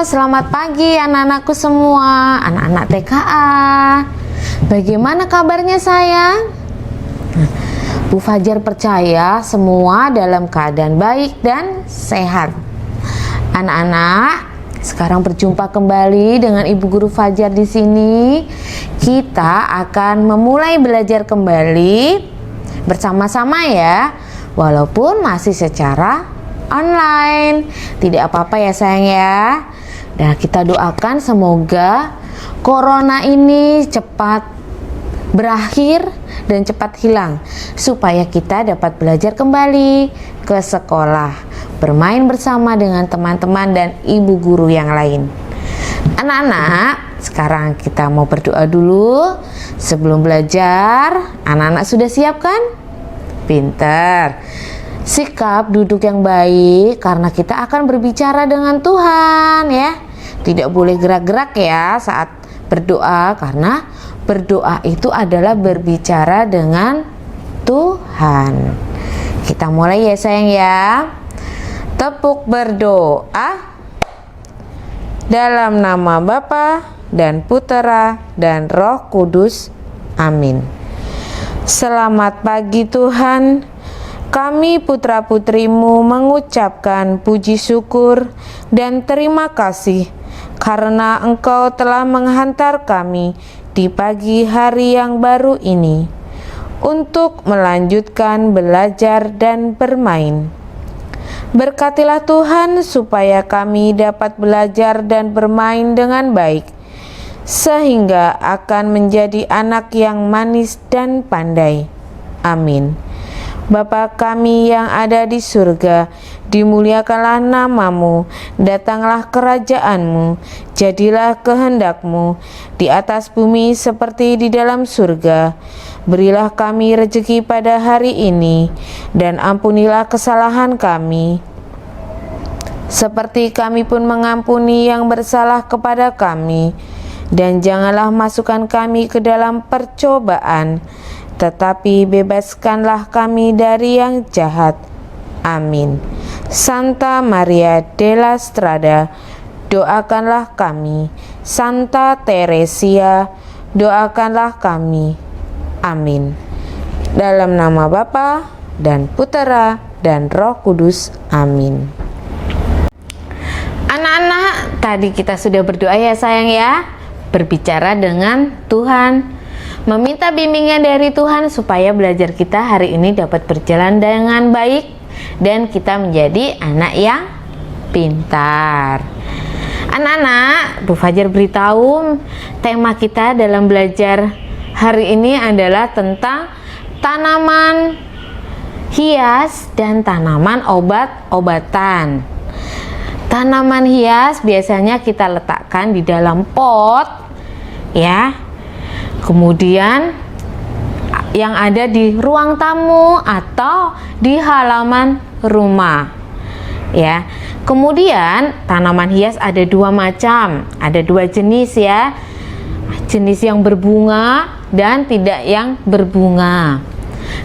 selamat pagi anak-anakku semua, anak-anak TKA. Bagaimana kabarnya sayang? Bu Fajar percaya semua dalam keadaan baik dan sehat. Anak-anak, sekarang berjumpa kembali dengan Ibu Guru Fajar di sini. Kita akan memulai belajar kembali bersama-sama ya, walaupun masih secara online. Tidak apa-apa ya sayang ya. Dan kita doakan semoga corona ini cepat berakhir dan cepat hilang, supaya kita dapat belajar kembali ke sekolah, bermain bersama dengan teman-teman dan ibu guru yang lain. Anak-anak, sekarang kita mau berdoa dulu sebelum belajar. Anak-anak sudah siap kan? Pinter. Sikap duduk yang baik karena kita akan berbicara dengan Tuhan ya. Tidak boleh gerak-gerak ya saat berdoa, karena berdoa itu adalah berbicara dengan Tuhan. Kita mulai ya sayang ya. Tepuk berdoa. Dalam nama Bapa dan Putera dan Roh Kudus. Amin. Selamat pagi Tuhan. Kami putra-putrimu mengucapkan puji syukur dan terima kasih karena Engkau telah menghantar kami di pagi hari yang baru ini untuk melanjutkan belajar dan bermain. Berkatilah Tuhan supaya kami dapat belajar dan bermain dengan baik, sehingga akan menjadi anak yang manis dan pandai. Amin. Bapa kami yang ada di surga, dimuliakanlah namamu, datanglah kerajaanmu, jadilah kehendakmu di atas bumi seperti di dalam surga. Berilah kami rezeki pada hari ini, dan ampunilah kesalahan kami, seperti kami pun mengampuni yang bersalah kepada kami. Dan janganlah masukkan kami ke dalam percobaan, tetapi bebaskanlah kami dari yang jahat. Amin. Santa Maria della Strada, doakanlah kami. Santa Teresia, doakanlah kami. Amin. Dalam nama Bapa dan Putera dan Roh Kudus. Amin. Anak-anak, tadi kita sudah berdoa ya sayang ya, berbicara dengan Tuhan, meminta bimbingan dari Tuhan supaya belajar kita hari ini dapat berjalan dengan baik dan kita menjadi anak yang pintar. Anak-anak, Bu Fajar beritahu tema kita dalam belajar hari ini adalah tentang tanaman hias dan tanaman obat-obatan. Tanaman hias biasanya kita letakkan di dalam pot ya. Kemudian yang ada di ruang tamu atau di halaman rumah ya. Kemudian tanaman hias ada dua macam, ada dua jenis ya. Jenis yang berbunga dan tidak yang berbunga.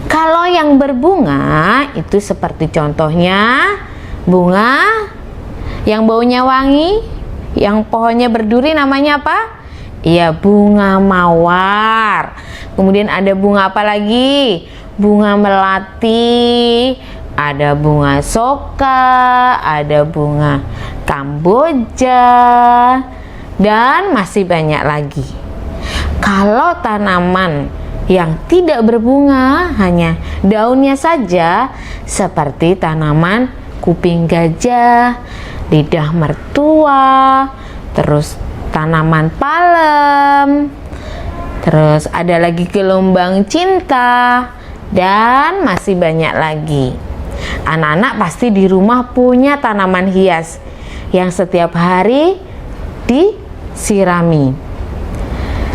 Kalau yang berbunga itu seperti contohnya bunga yang baunya wangi, yang pohonnya berduri, namanya apa? Iya, bunga mawar. Kemudian ada bunga apa lagi? Bunga melati, ada bunga soka, ada bunga kamboja, dan masih banyak lagi. Kalau tanaman yang tidak berbunga, hanya daunnya saja, seperti tanaman kuping gajah, lidah mertua, terus tanaman palem, terus ada lagi gelombang cinta, dan masih banyak lagi. Anak-anak pasti di rumah punya tanaman hias yang setiap hari disirami.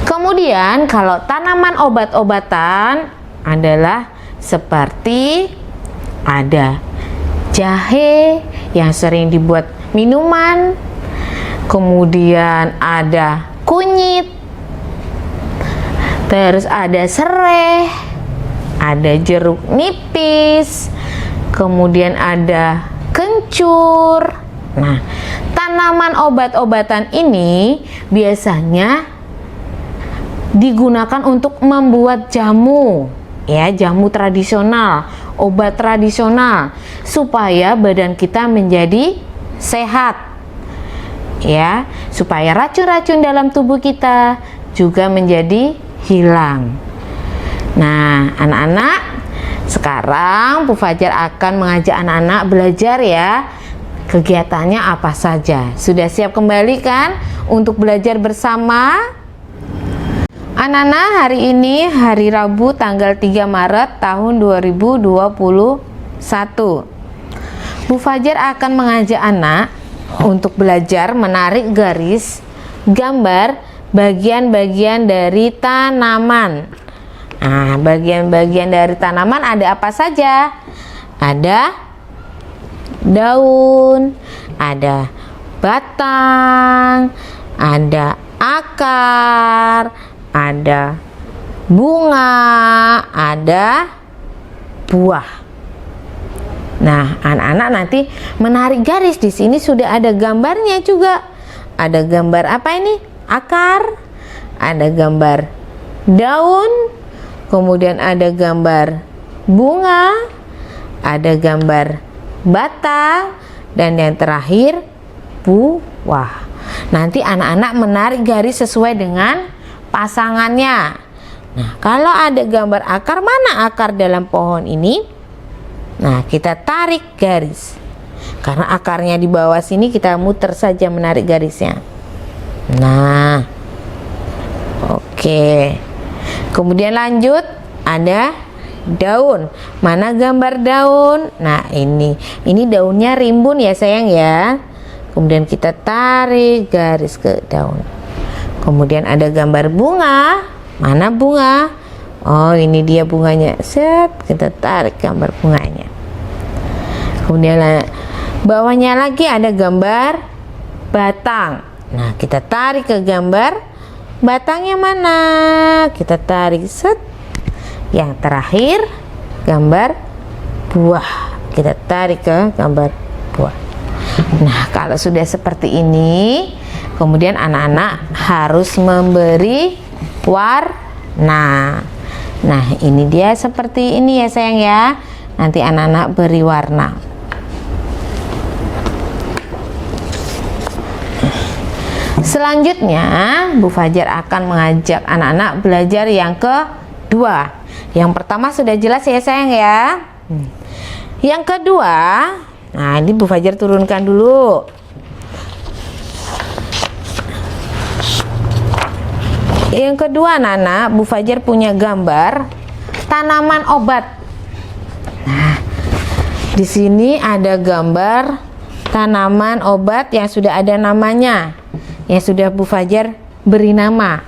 Kemudian kalau tanaman obat-obatan adalah seperti ada jahe yang sering dibuat minuman, kemudian ada kunyit, terus ada serai, ada jeruk nipis, kemudian ada kencur. Nah, tanaman obat-obatan ini biasanya digunakan untuk membuat jamu, ya, jamu tradisional, obat tradisional, supaya badan kita menjadi sehat, ya, supaya racun-racun dalam tubuh kita juga menjadi hilang. Nah, anak-anak, sekarang Bu Fajar akan mengajak anak-anak belajar, ya. Kegiatannya apa saja? Sudah siap kembali kan untuk belajar bersama? Anak-anak, hari ini hari Rabu tanggal 3 Maret tahun 2021. Bu Fajar akan mengajak anak untuk belajar menarik garis gambar bagian-bagian dari tanaman. Nah, bagian-bagian dari tanaman ada apa saja? Ada daun, ada batang, ada akar, ada bunga, ada buah. Nah, anak-anak nanti menarik garis. Di sini sudah ada gambarnya juga. Ada gambar apa ini? Akar, ada gambar daun, kemudian ada gambar bunga, ada gambar batang, dan yang terakhir buah. Nanti anak-anak menarik garis sesuai dengan pasangannya. Nah, kalau ada gambar akar, mana akar dalam pohon ini? Nah, kita tarik garis. Karena akarnya di bawah sini, kita muter saja menarik garisnya. Nah, oke. Kemudian lanjut, ada daun. Mana gambar daun? Nah, ini daunnya rimbun ya sayang ya. Kemudian kita tarik garis ke daun. Kemudian ada gambar bunga. Mana bunga? Oh, ini dia bunganya. Set, kita tarik gambar bunganya. Kemudian bawahnya lagi ada gambar batang. Nah, kita tarik ke gambar batangnya mana? Kita tarik, set. Yang terakhir gambar buah. Kita tarik ke gambar buah. Nah, kalau sudah seperti ini, kemudian anak-anak harus memberi warna. Nah, ini dia seperti ini ya sayang ya. Nanti anak-anak beri warna. Selanjutnya, Bu Fajar akan mengajak anak-anak belajar yang kedua. Yang pertama sudah jelas ya sayang ya. Yang kedua, nah ini Bu Fajar turunkan dulu. Yang kedua, anak-anak, Bu Fajar punya gambar tanaman obat. Nah, di sini ada gambar tanaman obat yang sudah ada namanya, yang sudah Bu Fajar beri nama.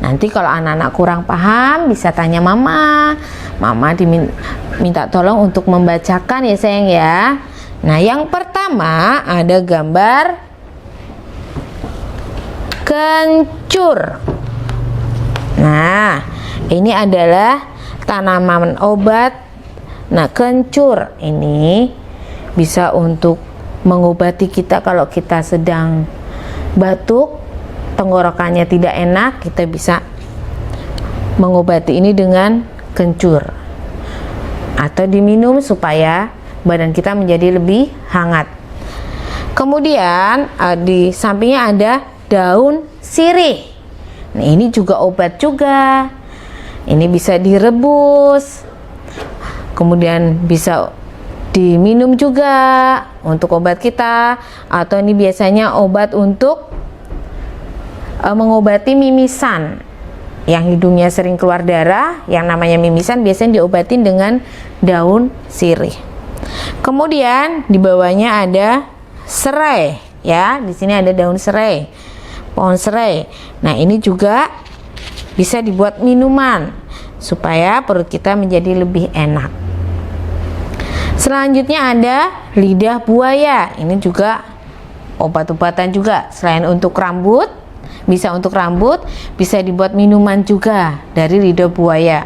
Nanti kalau anak-anak kurang paham bisa tanya mama. Mama diminta tolong untuk membacakan ya sayang ya. Nah, yang pertama ada gambar kencur. Nah, ini adalah tanaman obat. Nah, kencur ini bisa untuk mengobati kita kalau kita sedang batuk, tenggorokannya tidak enak, kita bisa mengobati ini dengan kencur atau diminum supaya badan kita menjadi lebih hangat. Kemudian di sampingnya ada daun sirih. Nah, ini juga obat juga. Ini bisa direbus, kemudian bisa diminum juga untuk obat kita, atau ini biasanya obat untuk mengobati mimisan yang hidungnya sering keluar darah, yang namanya mimisan biasanya diobatin dengan daun sirih. Kemudian di bawahnya ada serai ya, di sini ada daun serai, pohon serai. Nah, ini juga bisa dibuat minuman supaya perut kita menjadi lebih enak. Selanjutnya ada lidah buaya. Ini juga obat-obatan juga, selain untuk rambut, bisa untuk rambut, bisa dibuat minuman juga dari lidah buaya.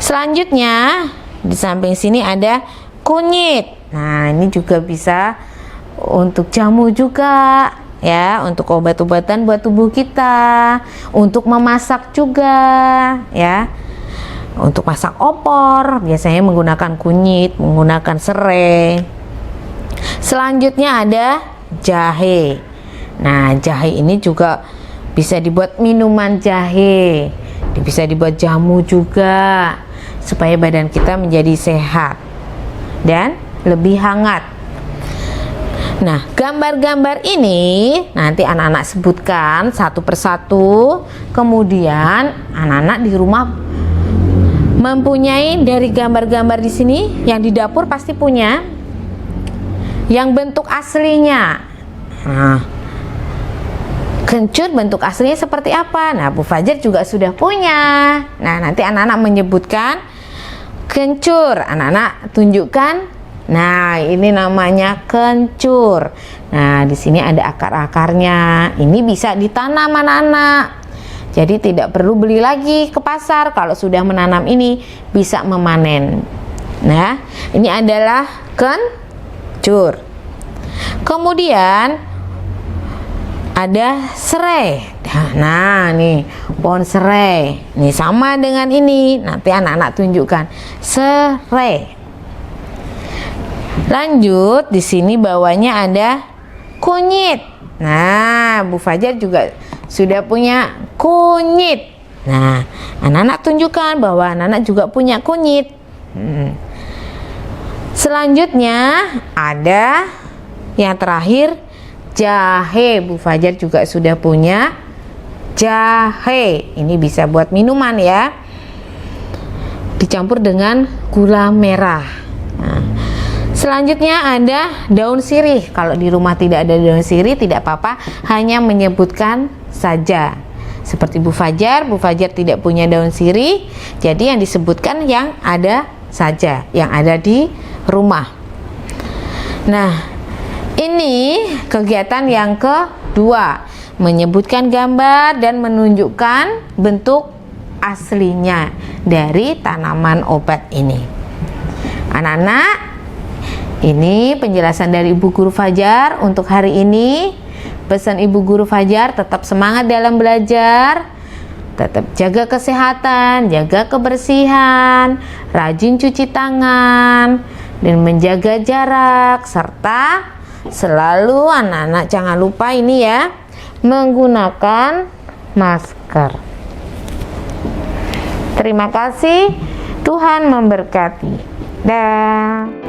Selanjutnya di samping sini ada kunyit. Nah, ini juga bisa untuk jamu juga ya, untuk obat-obatan buat tubuh kita, untuk memasak juga ya. Untuk masak opor biasanya menggunakan kunyit, menggunakan serai. Selanjutnya ada jahe. Nah, jahe ini juga bisa dibuat minuman jahe, bisa dibuat jamu juga, supaya badan kita menjadi sehat dan lebih hangat. Nah, gambar-gambar ini nanti anak-anak sebutkan satu persatu. Kemudian anak-anak di rumah mempunyai dari gambar-gambar di sini, yang di dapur pasti punya yang bentuk aslinya. Nah, kencur bentuk aslinya seperti apa? Nah, Bu Fajar juga sudah punya. Nah, nanti anak-anak menyebutkan kencur, anak-anak tunjukkan. Nah, ini namanya kencur. Nah, di sini ada akar-akarnya. Ini bisa ditanam anak-anak. Jadi tidak perlu beli lagi ke pasar. Kalau sudah menanam ini bisa memanen. Nah, ini adalah kencur. Kemudian ada serai. Nah, nih pohon serai. Nih sama dengan ini. Nanti anak-anak tunjukkan serai. Lanjut, di sini bawahnya ada kunyit. Nah, Bu Fajar juga sudah punya kunyit. Nah, anak-anak tunjukkan bahwa anak-anak juga punya kunyit. Selanjutnya ada yang terakhir jahe. Bu Fajar juga sudah punya jahe. Ini bisa buat minuman ya, dicampur dengan gula merah. Nah, selanjutnya ada daun sirih. Kalau di rumah tidak ada daun sirih tidak apa-apa, hanya menyebutkan saja. Seperti Bu Fajar tidak punya daun sirih, jadi yang disebutkan yang ada saja, yang ada di rumah. Nah, ini kegiatan yang kedua, menyebutkan gambar dan menunjukkan bentuk aslinya dari tanaman obat ini. Anak-anak, ini penjelasan dari Ibu Guru Fajar untuk hari ini. Pesan Ibu Guru Fajar, tetap semangat dalam belajar, tetap jaga kesehatan, jaga kebersihan, rajin cuci tangan, dan menjaga jarak, serta selalu anak-anak jangan lupa ini ya, menggunakan masker. Terima kasih, Tuhan memberkati. Dah.